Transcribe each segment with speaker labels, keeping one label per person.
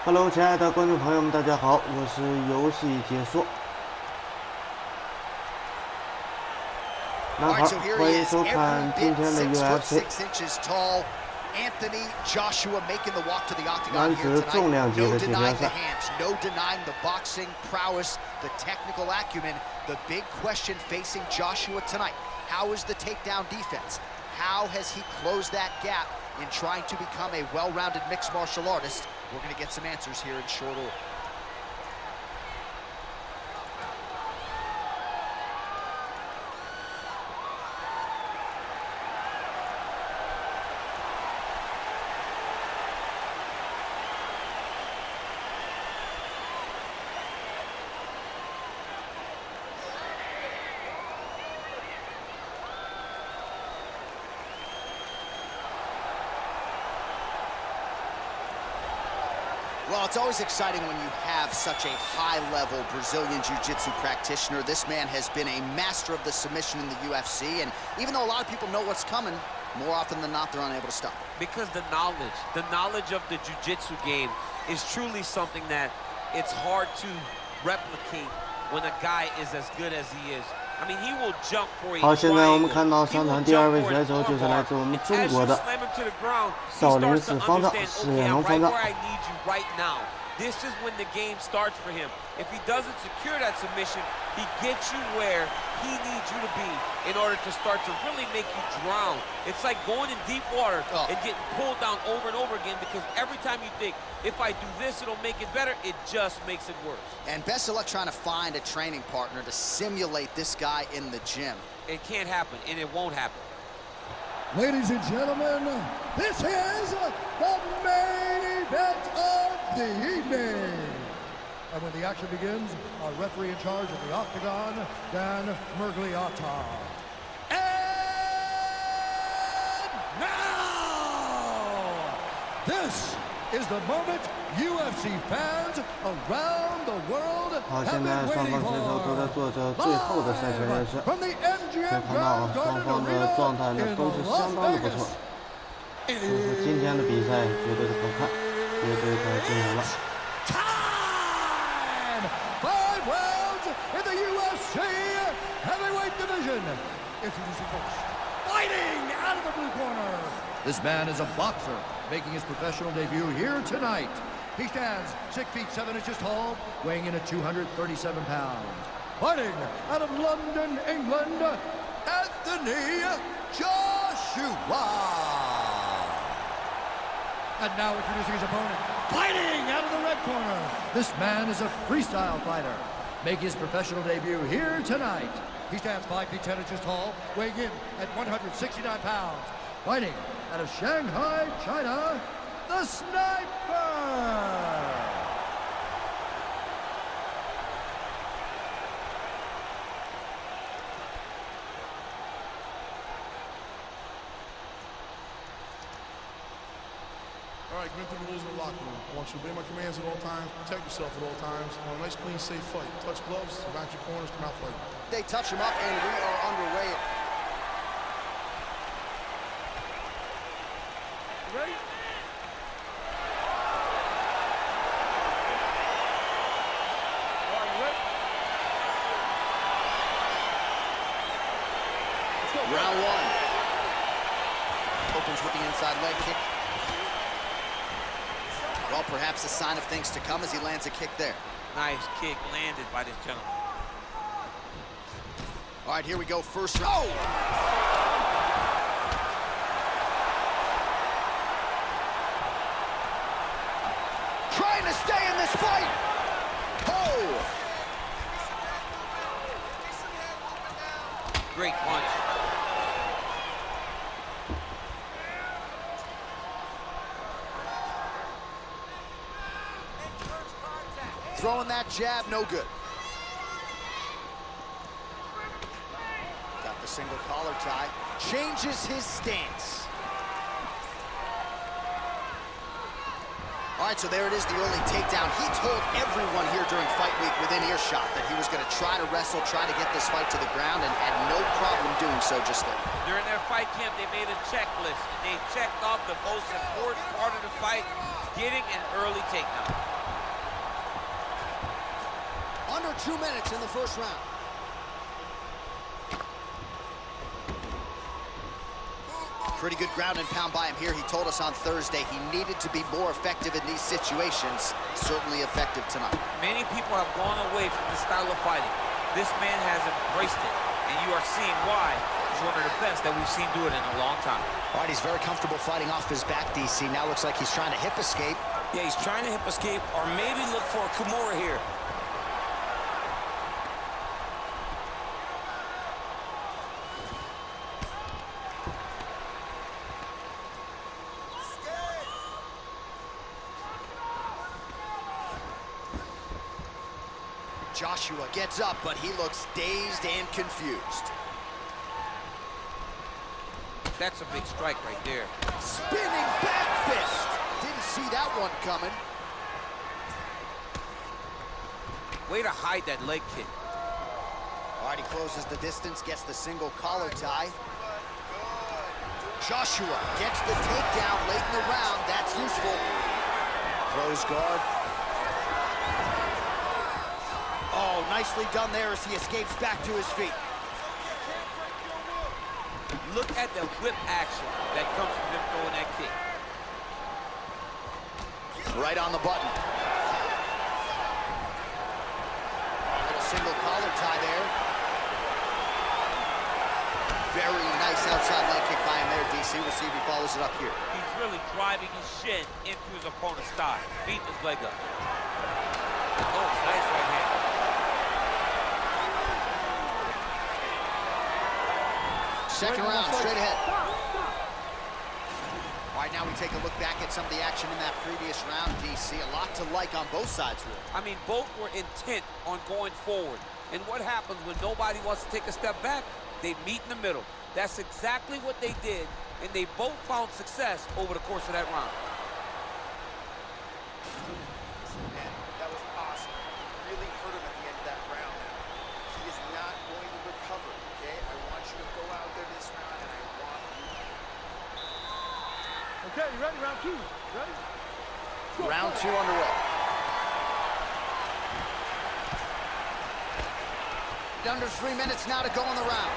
Speaker 1: Hello， 亲爱的观众朋友们，大家好，我是游戏解说。那好，欢迎收看今天的 UFC 男子重量级的锦标赛。
Speaker 2: No denying the boxing prowess, the technical acumen. The big question facing Joshua tonight: how is the takedown defense? How has he closed that gap in trying to become a well-rounded mixed martial artist? We're going to get some answers here in short order. Well, it's always exciting when you have such a high-level Brazilian Jiu-Jitsu practitioner. This man has been a master of the submission in the UFC, and even though a lot of people know what's coming, more often than not, they're unable to stop.
Speaker 3: Because the knowledge of the Jiu-Jitsu game is truly something that it's hard to replicate when a guy is as good as he is. I mean, he will jump for a
Speaker 1: 好，现在我们看到上场第二位选手就是来自我们中国的少林寺方丈释延龙方丈。
Speaker 3: This is when the game starts for him. If he doesn't secure that submission, he gets you where he needs you to be in order to start to really make you drown. It's like going in deep water and getting pulled down over and over again, because every time you think, if I do this, it'll make it better, it just makes it worse.
Speaker 2: And best of luck trying to find a training partner to simulate this guy in the gym.
Speaker 3: It can't happen, and it won't happen.
Speaker 4: Ladies and gentlemen, this is the main event of the evening. And when the action begins, our referee in charge of the octagon, Dan Mergliata. And now, this is the moment UFC fans around the world have been waiting for. From the MGM Grand Garden Arena in Las Vegas.
Speaker 1: 就是今天的比赛绝对的好看，绝对的精彩了。
Speaker 4: Time! 5 rounds in the UFC heavyweight division. Introducing first, fighting out of the blue corner. This man is a boxer, making his professional debut here tonight. He stands 6 feet 7 inches tall, weighing in at 237 pounds. Fighting out of London, England, Anthony Joshua. And now introducing his opponent, fighting out of the red corner. This man is a freestyle fighter, making his professional debut here tonight. He stands 5 feet 10 inches tall, weighing in at 169 pounds. Fighting out of Shanghai, China, the Sniper.
Speaker 5: All right, going through the rules of the locker room. I want you to obey my commands at all times, protect yourself at all times. I want a nice, clean, safe fight. Touch gloves, back your corners, come out fighting.
Speaker 2: They touch him up, and we are underway.
Speaker 5: Ready? All right, you ready? Let's go.
Speaker 2: Round one. Opens with the inside leg kick. Well, perhaps a sign of things to come as he lands a kick there.
Speaker 3: Nice kick landed by this gentleman.
Speaker 2: All right, here we go, first round. Oh! Trying to stay in this fight. Oh!
Speaker 3: Great punch.
Speaker 2: Throwing that jab, no good. Got the single collar tie. Changes his stance. All right, so there it is, the early takedown. He told everyone here during fight week within earshot that he was going to try to wrestle, try to get this fight to the ground, and had no problem doing so just there.
Speaker 3: During their fight camp, they made a checklist, and they checked off the most important part of the fight, getting an early takedown.
Speaker 2: Under 2 minutes in the first round. Pretty good ground and pound by him here. He told us on Thursday he needed to be more effective in these situations. Certainly effective tonight.
Speaker 3: Many people have gone away from this style of fighting. This man has embraced it, and you are seeing why he's one of the best that we've seen do it in a long time.
Speaker 2: All right, he's very comfortable fighting off his back, DC. Now looks like he's trying to hip escape.
Speaker 6: Yeah, he's trying to hip escape or maybe look for a Kimura here.
Speaker 2: Joshua gets up, but he looks dazed and confused.
Speaker 3: That's a big strike right there.
Speaker 2: Spinning back fist. Didn't see that one coming.
Speaker 3: Way to hide that leg kick.
Speaker 2: All right, he closes the distance, gets the single collar tie. Joshua gets the takedown late in the round. That's useful. Close guard. Oh, nicely done there as he escapes back to his feet.
Speaker 3: Look at the whip action that comes from him throwing that kick.
Speaker 2: Right on the button. A little single collar tie there. Very nice outside leg kick by him there, DC. We'll see if he follows it up here.
Speaker 3: He's really driving his shin into his opponent's thigh, beating his leg up. Oh, nice right hand.
Speaker 2: Second round, straight ahead. All right, now we take a look back at some of the action in that previous round, DC. A lot to like on both sides, really.
Speaker 3: I mean, both were intent on going forward. And what happens when nobody wants to take a step back? They meet in the middle. That's exactly what they did, and they both found success over the course of that round.
Speaker 7: Man, that was awesome. Really hurt him at the end of that round. He is not going to recover, okay? I want you to go out there this round, and I want you.
Speaker 4: Okay, you ready? Round 2. Ready?
Speaker 2: Round 2 underway. Under 3 minutes now to go in the round.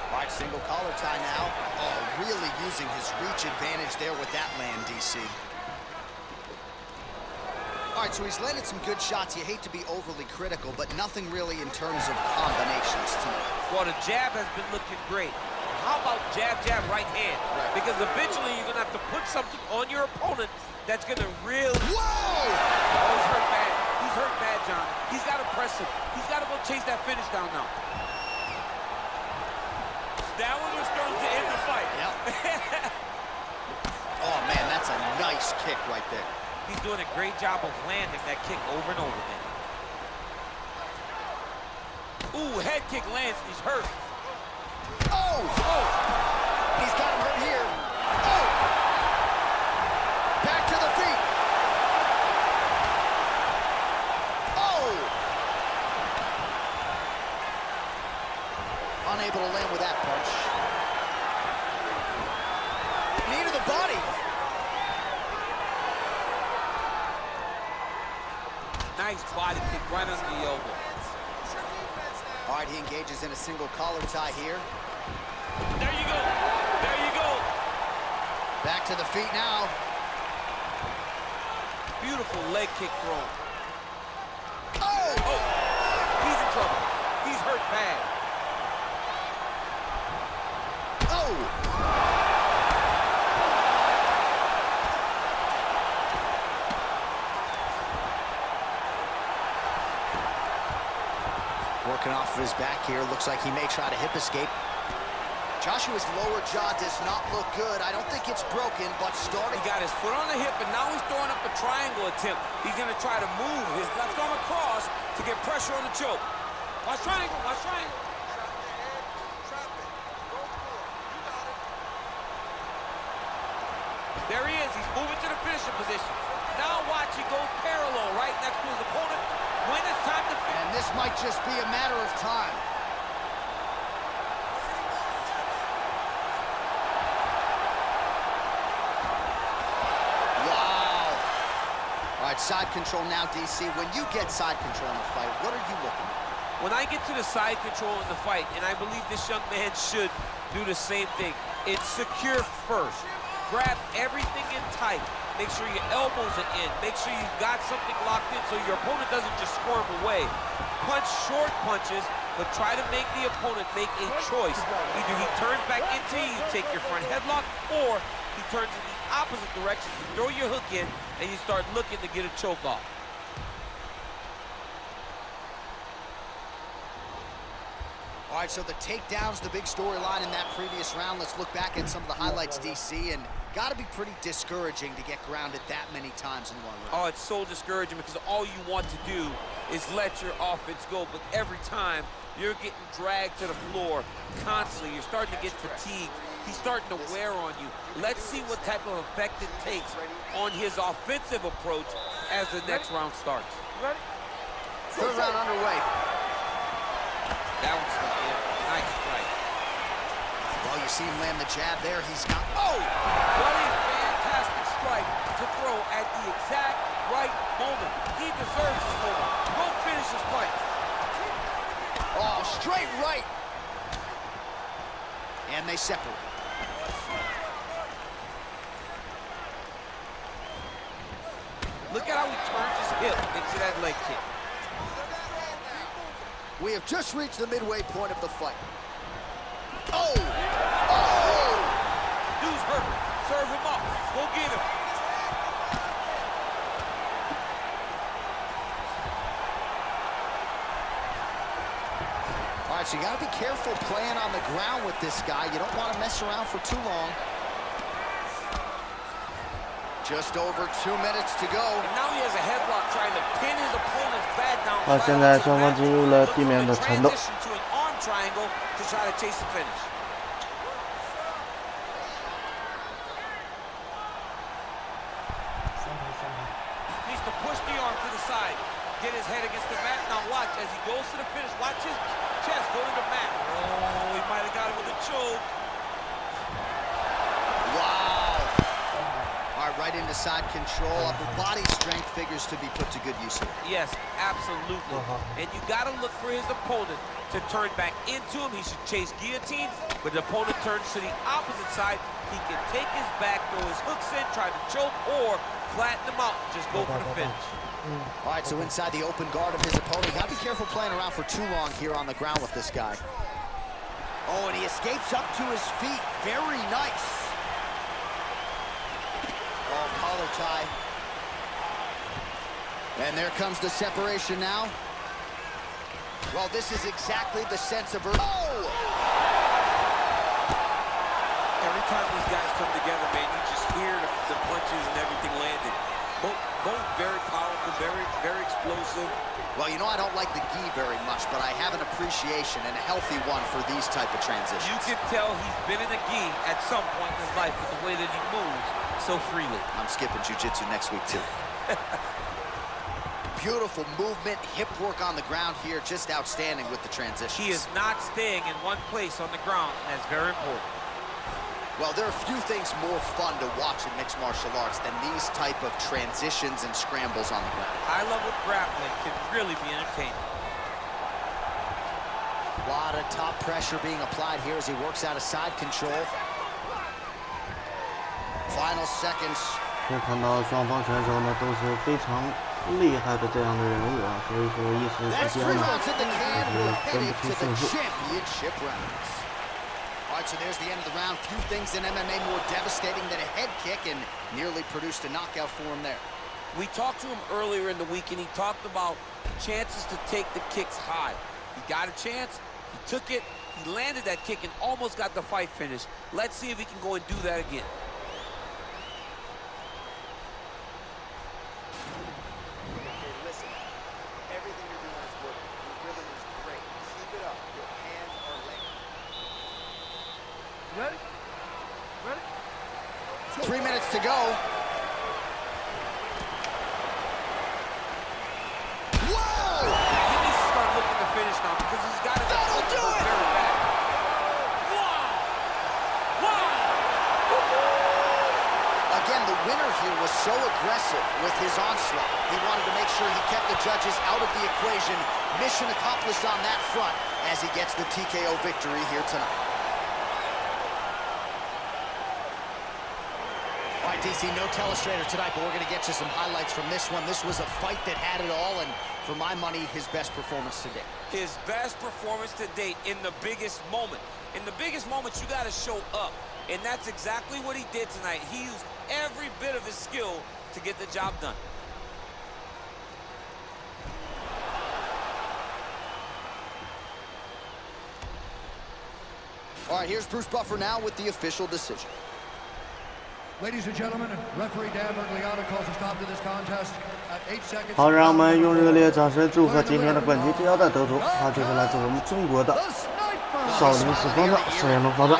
Speaker 2: All right, single collar tie now. Oh, really using his reach advantage there with that land, DC. All right, so he's landed some good shots. You hate to be overly critical, but nothing really in terms of combinations tonight.
Speaker 3: Well, the jab has been looking great. How about jab, jab, right hand?
Speaker 2: Right.
Speaker 3: Because eventually you're going to have to put something on your opponent that's going to really...
Speaker 2: Whoa!
Speaker 3: Oh, he's hurt bad. He's hurt bad, John. He's got to press him. He's got to go chase that finish down now. That one was starting to end the fight.
Speaker 2: Yep. Oh, man, that's a nice kick right there.
Speaker 3: He's doing a great job of landing that kick over and over, man. Ooh, head kick lands, and he's hurt.
Speaker 2: Oh! Oh! He's got him hurt here. Oh! Back to the feet. Oh! Unable to land with that punch. Knee to the body.
Speaker 3: Nice body kick right under the elbow.
Speaker 2: All right, he engages in a single collar tie here.
Speaker 3: There you go. There you go.
Speaker 2: Back to the feet now.
Speaker 3: Beautiful leg kick throw.
Speaker 2: Oh!
Speaker 3: Oh, he's in trouble. He's hurt bad.
Speaker 2: Oh! Working off of his back here. Looks like he may try to hip escape. Joshua's lower jaw does not look good. I don't think it's broken, but starting...
Speaker 3: He got his foot on the hip, and now he's throwing up a triangle attempt. He's going to try to move his left arm across to get pressure on the choke. Watch triangle, watch triangle. There he is. He's moving to the finishing position. Now watch, he goes parallel right next to his opponent. When it's time to finish.
Speaker 2: And this might just be a matter of time. right, side control now, DC. When you get side control in the fight, what are you looking at?
Speaker 3: When I get to the side control in the fight, and I believe this young man should do the same thing, it's secure first. Grab everything in tight. Make sure your elbows are in. Make sure you've got something locked in so your opponent doesn't just squirm away. Punch short punches, but try to make the opponent make a choice. Either he turns back into you, take your front headlock, or he turns in the opposite direction, you throw your hook in, and you start looking to get a choke off.
Speaker 2: All right, so the takedown's the big storyline in that previous round. Let's look back at some of the highlights, DC, and got to be pretty discouraging to get grounded that many times in one round.
Speaker 3: Oh, it's so discouraging because all you want to do is let your offense go, but every time you're getting dragged to the floor constantly. You're starting to get fatigued. He's starting to wear on you. Let's see what type of effect it takes on his offensive approach as the next round starts.
Speaker 2: Ready? Third round underway.
Speaker 3: That one's nice strike.
Speaker 2: Well, you see him land the jab there. He's got...
Speaker 3: Oh! What a fantastic strike to throw at the exact right moment. He deserves this moment. Go finish his fight.
Speaker 2: Oh, straight right. And they separate.
Speaker 3: Look at how he turns his hip into that leg kick.
Speaker 2: We have just reached the midway point of the fight. Oh! Oh!
Speaker 3: Dude's hurt. Serve him up. Go get him.
Speaker 2: All right, so you got to be careful playing on the ground with this guy. You don't want to mess around for too long. Just over 2 minutes to go.
Speaker 3: And now he has a headlock trying to pin his opponent's back down.
Speaker 1: 好，现在双方进入了地面的缠斗。
Speaker 3: To an arm triangle to try to chase the finish. Needs to push the arm to the side. Get his head against the mat. Now watch as he goes to the finish. Watch his chest go to the mat. Oh, he might have got it with a choke.
Speaker 2: Right into side control. Upper body strength figures to be put to good use here.
Speaker 3: Yes, absolutely. And you got to look for his opponent to turn back into him. He should chase guillotines, but the opponent turns to the opposite side. He can take his back, throw his hooks in, try to choke, or flatten him out and just go for the finish.
Speaker 2: All right, so inside the open guard of his opponent. Got to be careful playing around for too long here on the ground with this guy. Oh, and he escapes up to his feet. Very nice. Oh, collar tie. And there comes the separation now. Well, this is exactly the sense of... Oh!
Speaker 3: Every time these guys come together, man, you just hear the punches and everything landed. Both very powerful, very explosive.
Speaker 2: Well, you know, I don't like the gi very much, but I have an appreciation and a healthy one for these type of transitions.
Speaker 3: You can tell he's been in a gi at some point in his life with the way that he moves so freely.
Speaker 2: I'm skipping jiu-jitsu next week, too. Beautiful movement, hip work on the ground here, just outstanding with the transitions.
Speaker 3: He is not staying in one place on the ground, and that's very important.
Speaker 2: Well, there are few things more fun to watch in mixed martial arts than these type of transitions and scrambles on the ground.
Speaker 3: High-level grappling can really be entertaining.
Speaker 2: A lot of top pressure being applied here as he works out of side control. Final seconds.
Speaker 1: 可以看到双方选手呢都是非常厉害的这样的人物啊，所以说一时之间呢，分不出胜负。
Speaker 2: All right, so there's the end of the round. Few things in MMA more devastating than a head kick, and nearly produced a knockout for him there.
Speaker 3: We talked to him earlier in the week, and he talked about chances to take the kicks high. He got a chance, he took it, he landed that kick, and almost got the fight finished. Let's see if he can go and do that again.
Speaker 7: Okay, listen. Everything you're doing is working. Your rhythm is great. Keep it up. Your hands are laying.
Speaker 4: Ready? Ready?
Speaker 2: 3 minutes to go. Whoa!
Speaker 3: He needs to start looking to finish now because he's got it.
Speaker 2: That'll do it!
Speaker 3: Very bad. Wow!
Speaker 2: Again, the winner here was so aggressive with his onslaught. He mission accomplished on that front as he gets the TKO victory here tonight. All right, DC, no telestrator tonight, but we're going to get you some highlights from this one. This was a fight that had it all, and for my money, his best performance to date.
Speaker 3: His best performance to date in the biggest moment. In the biggest moments, you got to show up, and that's exactly what he did tonight. He used every bit of his skill to get the job done.
Speaker 2: All right, here's Bruce Buffer now with the official decision.
Speaker 4: Ladies and gentlemen, referee Dan Bergliano calls a stop to this contest at 8 seconds.
Speaker 1: 好，让我们用热烈掌声祝贺今天的本期腰带得主，他就是来自我们中国的少林寺方丈释延龙方丈。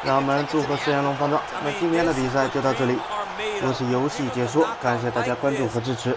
Speaker 1: 让我们祝贺释延龙方丈。那今天的比赛就到这里，我是游戏解说，感谢大家关注和支持。